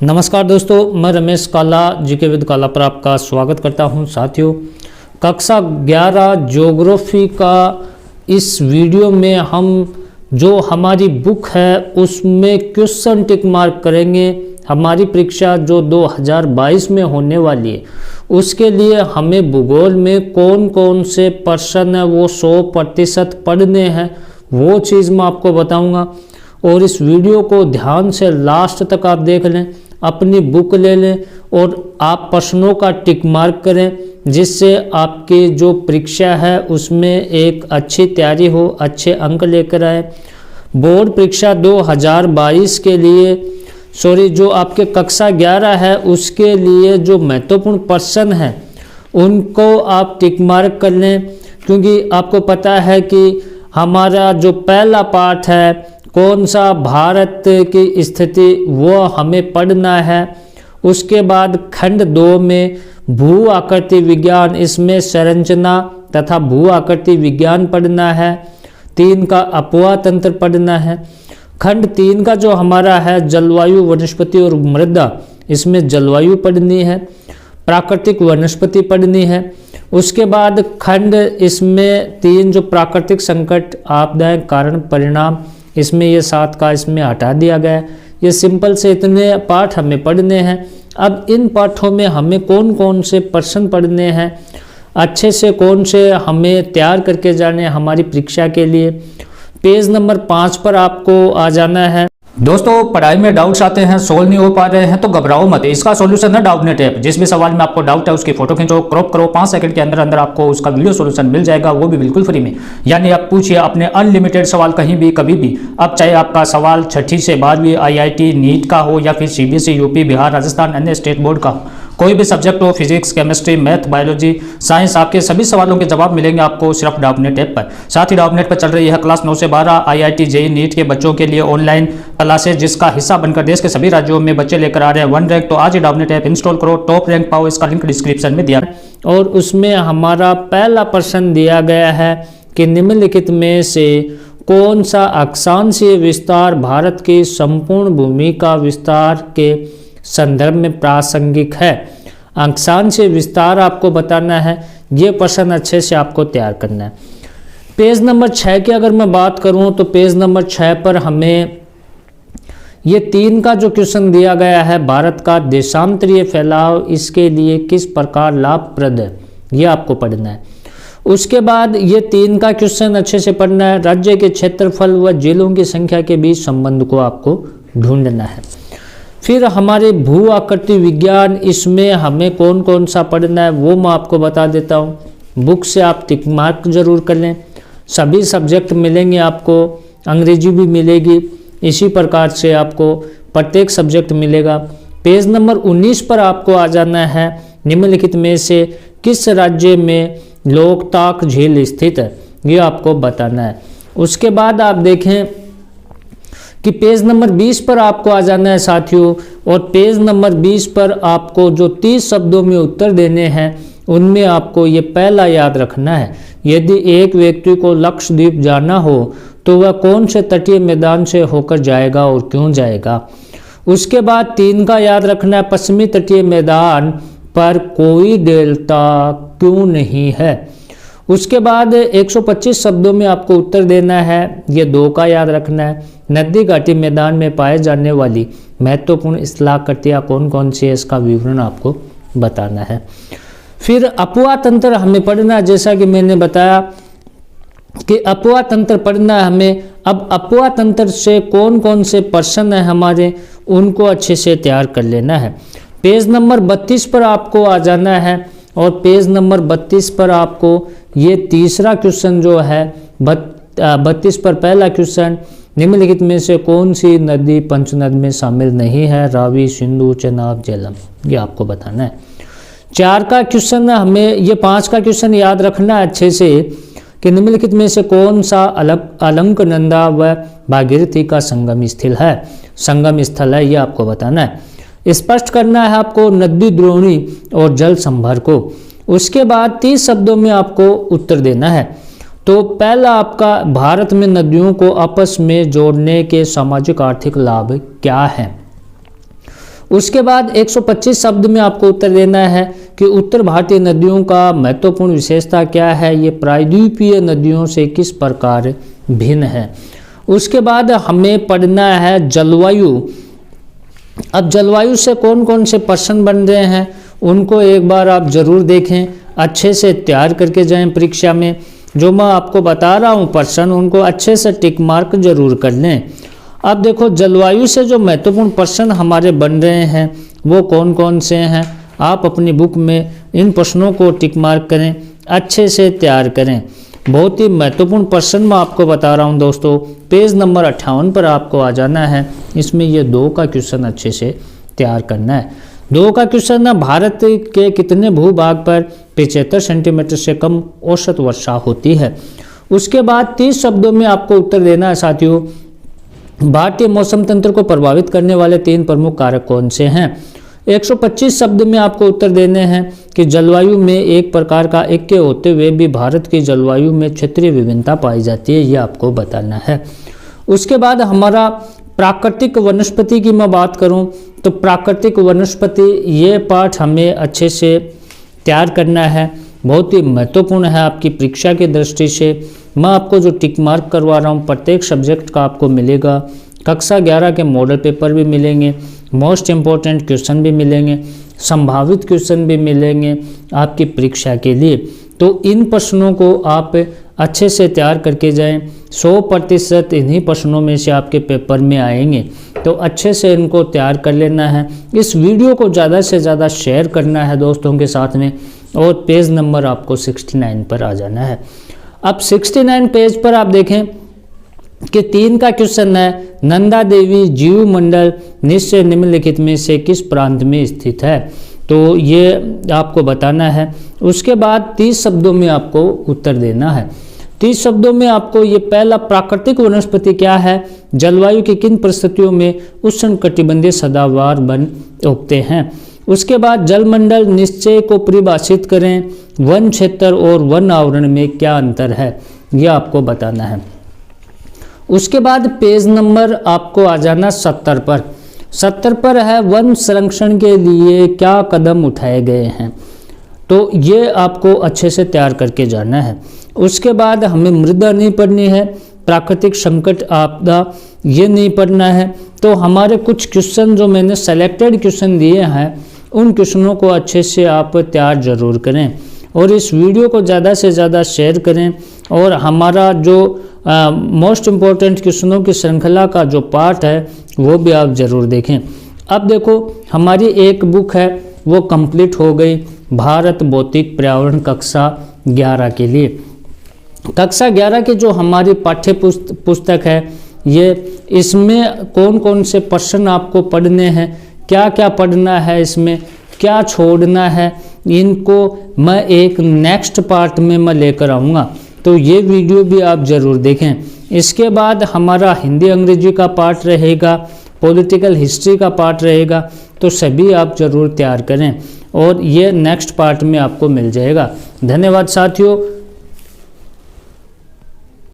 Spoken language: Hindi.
नमस्कार दोस्तों, मैं रमेश काला जीके विद काला पर आपका स्वागत करता हूं। साथियों, कक्षा 11 ज्योग्राफी का इस वीडियो में हम जो हमारी बुक है उसमें क्वेश्चन टिक मार्क करेंगे। हमारी परीक्षा जो 2022 में होने वाली है उसके लिए हमें भूगोल में कौन कौन से प्रश्न है वो 100% पढ़ने हैं, वो चीज़ मैं आपको बताऊंगा। और इस वीडियो को ध्यान से लास्ट तक आप देख लें, अपनी बुक ले लें और आप प्रश्नों का टिक मार्क करें, जिससे आपकी जो परीक्षा है उसमें एक अच्छी तैयारी हो, अच्छे अंक लेकर आए। बोर्ड परीक्षा 2022 के लिए जो आपके कक्षा 11 है उसके लिए जो महत्वपूर्ण प्रश्न हैं उनको आप टिक मार्क कर लें, क्योंकि आपको पता है कि हमारा जो पहला पार्ट है कौन सा भारत की स्थिति वो हमें पढ़ना है। उसके बाद खंड 2 में भू आकृति विज्ञान, इसमें संरचना तथा भू आकृति विज्ञान पढ़ना है। 3 का अपवाह तंत्र पढ़ना है। खंड 3 का जो हमारा है जलवायु, वनस्पति और मृदा, इसमें जलवायु पढ़नी है, प्राकृतिक वनस्पति पढ़नी है। उसके बाद खंड इसमें 3 जो प्राकृतिक संकट, आपदाएं, कारण परिणाम, इसमें ये 7 का इसमें हटा दिया गया है। ये सिंपल से इतने पाठ हमें पढ़ने हैं। अब इन पाठों में हमें कौन कौन से प्रश्न पढ़ने हैं, अच्छे से कौन से हमें तैयार करके जाने हमारी परीक्षा के लिए। पेज नंबर 5 पर आपको आ जाना है। दोस्तों, पढ़ाई में डाउट्स आते हैं, सोल्व नहीं हो पा रहे हैं तो घबराओ मत। इसका सॉल्यूशन है डाउटनेट ऐप। जिस भी सवाल में आपको डाउट है उसकी फोटो खींचो, क्रॉप करो, 5 सेकंड के अंदर अंदर आपको उसका वीडियो सॉल्यूशन मिल जाएगा, वो भी बिल्कुल फ्री में। यानी आप पूछिए अपने अनलिमिटेड सवाल कहीं भी कभी भी। अब चाहे आपका सवाल 6ठी से 12वीं IIT नीट का हो या फिर CBSE, यूपी, बिहार, राजस्थान, अन्य स्टेट बोर्ड का हो, कोई भी सब्जेक्ट हो, physics, chemistry, math, biology, science, आपके सभी सवालों के जवाब मिलेंगे आपको सिर्फ डाउटनेट ऐप पर। साथ ही डाउटनेट पर चल रही है क्लास 9 से 12 IIT JEE नीट के बच्चों के लिए ऑनलाइन क्लासेस, जिसका हिस्सा बनकर देश के सभी राज्यों में बच्चे लेकर आ रहे हैं 1 रैंक। तो आज ही डाउटनेट ऐप इंस्टॉल करो, टॉप रैंक पाओ। इसका लिंक डिस्क्रिप्शन में दिया है। और उसमें हमारा पहला प्रश्न दिया गया है कि निम्नलिखित में से कौन सा अक्षांशीय विस्तार भारत की संपूर्ण भूमि का विस्तार के संदर्भ में प्रासंगिक है। अक्षांशीय विस्तार आपको बताना है। ये प्रश्न अच्छे से आपको तैयार करना है। पेज नंबर 6 की अगर मैं बात करूं तो पेज नंबर 6 पर हमें ये 3 का जो क्वेश्चन दिया गया है, भारत का देशांतरीय फैलाव इसके लिए किस प्रकार लाभप्रद है, ये आपको पढ़ना है। उसके बाद ये 3 का क्वेश्चन अच्छे से पढ़ना है। राज्य के क्षेत्रफल व जिलों की संख्या के बीच संबंध को आपको ढूंढना है। फिर हमारे भू आकृति विज्ञान, इसमें हमें कौन कौन सा पढ़ना है वो मैं आपको बता देता हूँ। बुक से आप टिक मार्क जरूर कर लें। सभी सब्जेक्ट मिलेंगे आपको, अंग्रेजी भी मिलेगी, इसी प्रकार से आपको प्रत्येक सब्जेक्ट मिलेगा। पेज नंबर 19 पर आपको आ जाना है। निम्नलिखित में से किस राज्य में लोकताक झील स्थित है, ये आपको बताना है। उसके बाद आप देखें कि पेज नंबर 20 पर आपको आ जाना है साथियों। और पेज नंबर 20 पर आपको जो 30 शब्दों में उत्तर देने हैं उनमें आपको ये पहला याद रखना है। यदि एक व्यक्ति को लक्षद्वीप जाना हो तो वह कौन से तटीय मैदान से होकर जाएगा और क्यों जाएगा। उसके बाद 3 का याद रखना है, पश्चिमी तटीय मैदान पर कोई डेल्टा क्यों नहीं है। उसके बाद 125 शब्दों में आपको उत्तर देना है। ये 2 का याद रखना है। नदी घाटी मैदान में पाए जाने वाली महत्वपूर्ण स्थलाकृतियाँ कौन कौन सी है, इसका विवरण आपको बताना है। फिर अपवाह तंत्र हमें पढ़ना है, जैसा कि मैंने बताया कि अपवाह तंत्र पढ़ना है हमें। अब अपवाह तंत्र से कौन कौन से प्रश्न है हमारे, उनको अच्छे से तैयार कर लेना है। पेज नंबर 32 पर आपको आ जाना है। और पेज नंबर 32 पर आपको ये तीसरा क्वेश्चन जो है 32 पर पहला क्वेश्चन, निम्नलिखित में से कौन सी नदी पंचनद में शामिल नहीं है, रावी, सिंधु, चेनाब, झेलम, ये आपको बताना है। 4 का क्वेश्चन हमें, ये 5 का क्वेश्चन याद रखना है अच्छे से कि निम्नलिखित में से कौन सा अलकनंदा व भागीरथी का संगम स्थल है, ये आपको बताना है। स्पष्ट करना है आपको नदी द्रोणी और जल संभर को। उसके बाद 30 शब्दों में आपको उत्तर देना है। तो पहला आपका, भारत में नदियों को आपस में जोड़ने के सामाजिक आर्थिक लाभ क्या हैं। उसके बाद 125 शब्द में आपको उत्तर देना है कि उत्तर भारतीय नदियों का महत्वपूर्ण विशेषता क्या है, ये प्रायद्वीपीय नदियों से किस प्रकार भिन्न है। उसके बाद हमें पढ़ना है जलवायु। अब जलवायु से कौन कौन से प्रश्न बन रहे हैं उनको एक बार आप जरूर देखें, अच्छे से तैयार करके जाएं परीक्षा में। जो मैं आपको बता रहा हूँ प्रश्न, उनको अच्छे से टिक मार्क जरूर कर लें। अब देखो जलवायु से जो महत्वपूर्ण प्रश्न हमारे बन रहे हैं वो कौन कौन से हैं, आप अपनी बुक में इन प्रश्नों को टिक मार्क करें, अच्छे से तैयार करें। बहुत ही महत्वपूर्ण प्रश्न मैं आपको बता रहा हूं दोस्तों, पेज नंबर 58 पर आपको आ जाना है। इसमें ये 2 का क्वेश्चन अच्छे से तैयार करना है। 2 का क्वेश्चन है, भारत के कितने भूभाग पर 75 सेंटीमीटर से कम औसत वर्षा होती है। उसके बाद 30 शब्दों में आपको उत्तर देना है साथियों, भारतीय मौसम तंत्र को प्रभावित करने वाले 3 प्रमुख कारक कौन से हैं। 125 शब्द में आपको उत्तर देने हैं कि जलवायु में एक प्रकार का ऐक्य होते हुए भी भारत की जलवायु में क्षेत्रीय विभिन्नता पाई जाती है, ये आपको बताना है। उसके बाद हमारा प्राकृतिक वनस्पति की मैं बात करूं तो प्राकृतिक वनस्पति ये पाठ हमें अच्छे से तैयार करना है, बहुत ही महत्वपूर्ण है आपकी परीक्षा की दृष्टि से। मैं आपको जो टिक मार्क करवा रहा हूँ प्रत्येक सब्जेक्ट का आपको मिलेगा। कक्षा 11 के मॉडल पेपर भी मिलेंगे, मोस्ट इम्पोर्टेंट क्वेश्चन भी मिलेंगे, संभावित क्वेश्चन भी मिलेंगे आपकी परीक्षा के लिए। तो इन प्रश्नों को आप अच्छे से तैयार करके जाएं। 100% इन्हीं प्रश्नों में से आपके पेपर में आएंगे, तो अच्छे से इनको तैयार कर लेना है। इस वीडियो को ज़्यादा से ज़्यादा शेयर करना है दोस्तों के साथ में, और पेज नंबर आपको 69 पर आ जाना है। अब 69 पेज पर आप देखें कि 3 का क्वेश्चन है, नंदा देवी जीव मंडल निश्चय निम्नलिखित में से किस प्रांत में स्थित है, तो ये आपको बताना है। उसके बाद 30 शब्दों में आपको उत्तर देना है। 30 शब्दों में आपको ये पहला, प्राकृतिक वनस्पति क्या है, जलवायु की किन परिस्थितियों में उष्णकटिबंधीय सदाबहार वन उगते हैं। उसके बाद जलमंडल निश्चय को परिभाषित करें, वन क्षेत्र और वन आवरण में क्या अंतर है, यह आपको बताना है। उसके बाद पेज नंबर आपको आ जाना 70 पर। 70 पर है वन संरक्षण के लिए क्या कदम उठाए गए हैं, तो ये आपको अच्छे से तैयार करके जाना है। उसके बाद हमें मृदा नहीं पढ़नी है, प्राकृतिक संकट आपदा ये नहीं पढ़ना है। तो हमारे कुछ क्वेश्चन जो मैंने सेलेक्टेड क्वेश्चन दिए हैं उन क्वेश्चनों को अच्छे से आप तैयार जरूर करें, और इस वीडियो को ज़्यादा से ज़्यादा शेयर करें। और हमारा जो मोस्ट इम्पोर्टेंट क्वेश्चनों की श्रृंखला का जो पार्ट है वो भी आप ज़रूर देखें। अब देखो हमारी एक बुक है वो कंप्लीट हो गई, भारत भौतिक पर्यावरण कक्षा 11 के लिए। कक्षा 11 की जो हमारी पाठ्य पुस्तक है ये, इसमें कौन कौन से प्रश्न आपको पढ़ने हैं, क्या क्या पढ़ना है, इसमें क्या छोड़ना है, इनको मैं एक नेक्स्ट पार्ट में मैं लेकर आऊँगा, तो ये वीडियो भी आप ज़रूर देखें। इसके बाद हमारा हिंदी अंग्रेजी का पार्ट रहेगा, पॉलिटिकल हिस्ट्री का पार्ट रहेगा, तो सभी आप ज़रूर तैयार करें, और ये नेक्स्ट पार्ट में आपको मिल जाएगा। धन्यवाद साथियों।